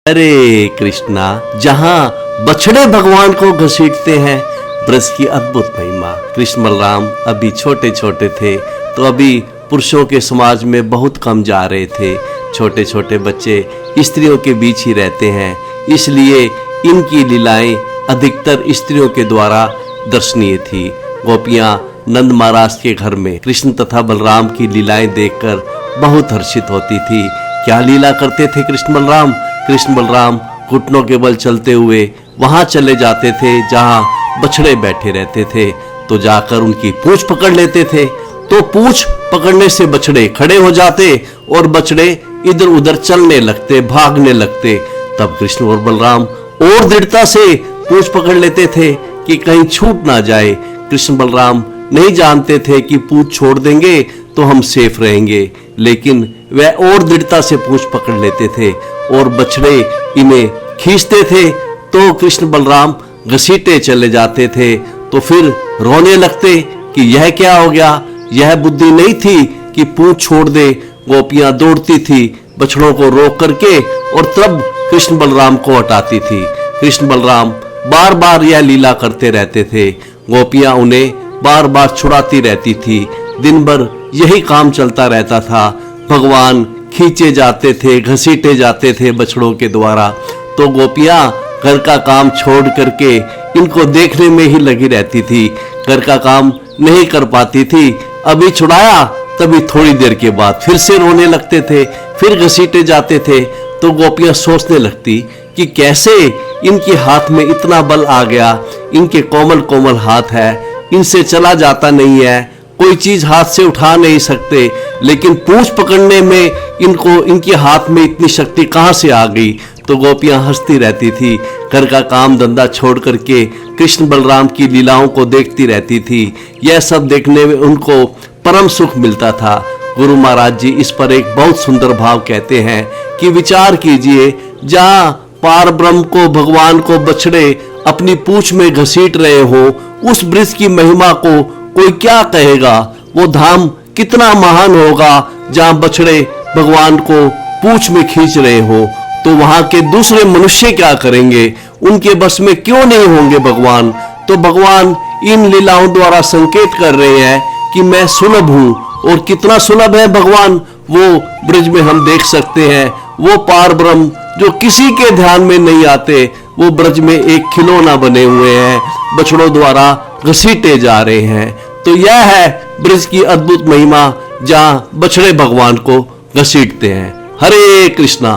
हरे कृष्णा। जहाँ बछड़े भगवान को घसीटते हैं, ब्रज की अद्भुत महिमा। कृष्ण बलराम अभी छोटे छोटे थे, तो अभी पुरुषों के समाज में बहुत कम जा रहे थे। छोटे छोटे बच्चे स्त्रियों के बीच ही रहते हैं, इसलिए इनकी लीलाएं अधिकतर स्त्रियों के द्वारा दर्शनीय थी। गोपियां नंद महाराज के घर में कृष्ण तथा बलराम की लीलाएं देखकर बहुत हर्षित होती थी। क्या लीला करते थे कृष्ण बलराम? कृष्ण बलराम घुटनों के बल चलते हुए वहां चले जाते थे जहां बछड़े बैठे रहते थे, तो जाकर उनकी पूंछ पकड़ लेते थे। तो पूंछ पकड़ने से बछड़े खड़े हो जाते और बछड़े इधर उधर चलने लगते, भागने लगते। तब कृष्ण और बलराम और दृढ़ता से पूंछ पकड़ लेते थे कि कहीं छूट ना जाए। कृष्ण बलराम नहीं जानते थे कि पूंछ छोड़ देंगे तो हम सेफ रहेंगे, लेकिन वह और दृढ़ता से पूंछ पकड़ लेते थे और बछड़े इन्हें खींचते थे। तो कृष्ण बलराम घसीटे चले जाते थे, तो फिर रोने लगते कि यह क्या हो गया, यह बुद्धि नहीं थी कि पूंछ छोड़ दे। गोपियां दौड़ती थी बछड़ों को रोक करके और तब कृष्ण बलराम को हटाती थी। कृष्ण बलराम बार बार यह लीला करते रहते थे। गोपियां उन्हें बार बार छुड़ाती रहती थी। दिन भर यही काम चलता रहता था। भगवान खींचे जाते थे, घसीटे जाते थे बछड़ों के द्वारा। तो गोपियां घर का काम छोड़ करके इनको देखने में ही लगी रहती थी। घर का काम नहीं कर पाती थी। अभी छुड़ाया, तभी थोड़ी देर के बाद फिर से रोने लगते थे, फिर घसीटे जाते थे। तो गोपियां सोचने लगती कि कैसे इनके हाथ में इतना बल आ गया। इनके कोमल कोमल हाथ है, इनसे चला जाता नहीं है, कोई चीज हाथ से उठा नहीं सकते, लेकिन पूंछ पकड़ने में इनके हाथ में इतनी शक्ति कहां से आ गई। तो गोपियां हंसती रहती थी, घर का काम धंधा छोड़ करके कृष्ण बलराम की लीलाओं को देखती रहती थी। यह सब देखने में उनको परम सुख मिलता था। गुरु महाराज जी इस पर एक बहुत सुंदर भाव कहते हैं कि विचार कीजिए, जहां पार ब्रह्म को, भगवान को बछड़े अपनी पूंछ में घसीट रहे हो, उस ब्रज की महिमा को कोई क्या कहेगा। वो धाम कितना महान होगा जहां बछड़े भगवान को पूंछ में खींच रहे हो। तो वहां के दूसरे मनुष्य क्या करेंगे? उनके बस में क्यों नहीं होंगे भगवान? तो भगवान इन लीलाओं द्वारा संकेत कर रहे हैं कि मैं सुलभ हूं। और कितना सुलभ है भगवान, वो ब्रज में हम देख सकते हैं। वो पार ब्रह्म जो किसी के ध्यान में नहीं आते, वो ब्रज में एक खिलौना बने हुए हैं, बछड़ों द्वारा घसीटे जा रहे हैं। तो यह है ब्रज की अद्भुत महिमा, जहां बछड़े भगवान को घसीटते हैं। हरे कृष्णा।